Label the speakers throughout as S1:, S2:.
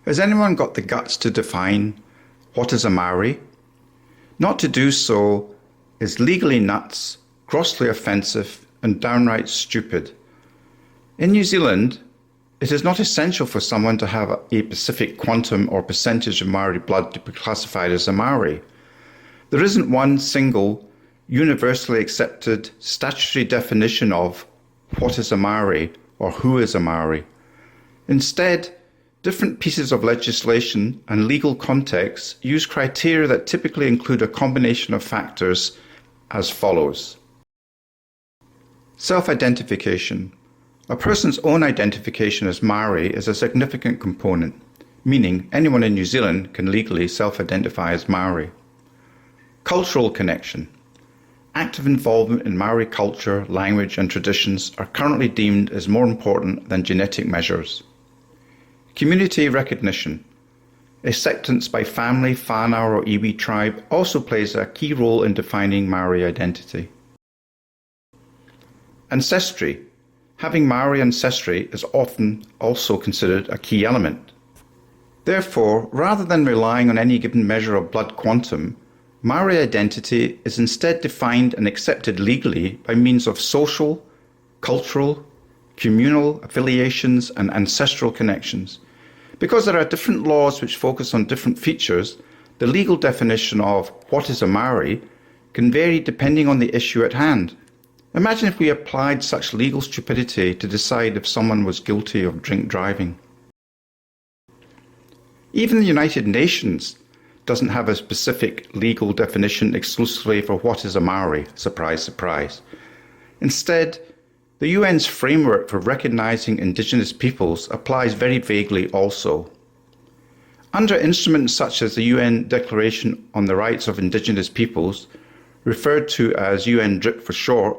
S1: Has anyone got the guts to define what is a Māori? Not to do so is legally nuts, grossly offensive, and downright stupid. In New Zealand, it is not essential for someone to have a specific quantum or percentage of Māori blood to be classified as a Māori. There isn't one single, universally accepted statutory definition of what is a Māori or who is a Māori. Instead, different pieces of legislation and legal contexts use criteria that typically include a combination of factors as follows. Self-identification. A person's own identification as Māori is a significant component, meaning anyone in New Zealand can legally self-identify as Māori. Cultural connection. Active involvement in Māori culture, language and traditions are currently deemed as more important than genetic measures. Community recognition. Acceptance by family, whānau or iwi tribe also plays a key role in defining Māori identity. Ancestry. Having Māori ancestry is often also considered a key element. Therefore, rather than relying on any given measure of blood quantum, Māori identity is instead defined and accepted legally by means of social, cultural, communal affiliations and ancestral connections. Because there are different laws which focus on different features, the legal definition of what is a Māori can vary depending on the issue at hand. Imagine if we applied such legal stupidity to decide if someone was guilty of drink driving. Even the United Nations doesn't have a specific legal definition exclusively for what is a Māori. Surprise, surprise. Instead, the UN's framework for recognising Indigenous peoples applies very vaguely also. Under instruments such as the UN Declaration on the Rights of Indigenous Peoples, referred to as UNDRIP for short,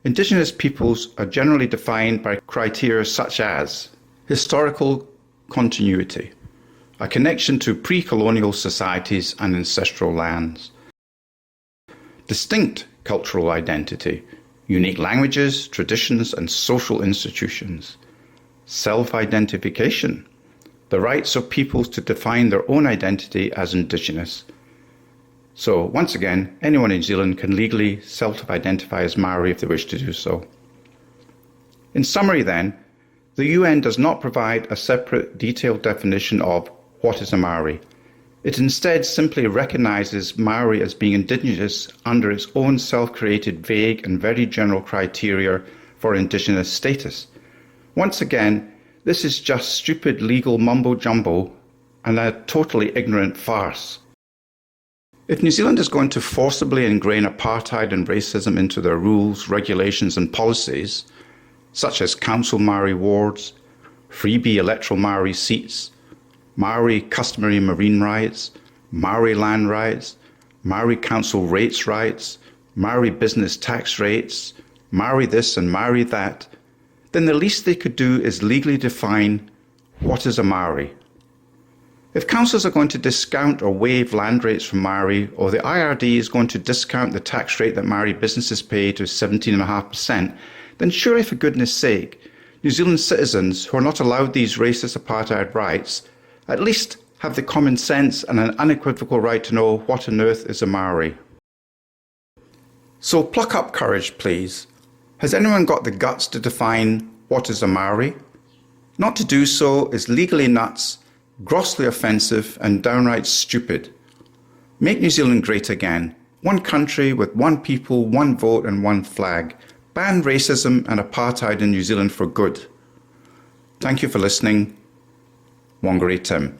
S1: Indigenous peoples are generally defined by criteria such as historical continuity, a connection to pre-colonial societies and ancestral lands, distinct cultural identity, unique languages, traditions and social institutions, self-identification, the rights of peoples to define their own identity as Indigenous. So, once again, anyone in New Zealand can legally self-identify as Māori if they wish to do so. In summary then, the UN does not provide a separate detailed definition of what is a Māori. It instead simply recognises Māori as being Indigenous under its own self-created vague and very general criteria for Indigenous status. Once again, this is just stupid legal mumbo-jumbo and a totally ignorant farce. If New Zealand is going to forcibly ingrain apartheid and racism into their rules, regulations and policies, such as council Māori wards, freebie electoral Māori seats, Māori customary marine rights, Māori land rights, Māori council rates rights, Māori business tax rates, Māori this and Māori that, then the least they could do is legally define what is a Māori. If councils are going to discount or waive land rates from Māori, or the IRD is going to discount the tax rate that Māori businesses pay to 17.5%, then surely for goodness sake, New Zealand citizens who are not allowed these racist apartheid rights at least have the common sense and an unequivocal right to know what on earth is a Māori. So pluck up courage, please. Has anyone got the guts to define what is a Māori? Not to do so is legally nuts, grossly offensive and downright stupid. Make New Zealand great again. One country with one people, one vote and one flag. Ban racism and apartheid in New Zealand for good. Thank you for listening. WhangāreiTim.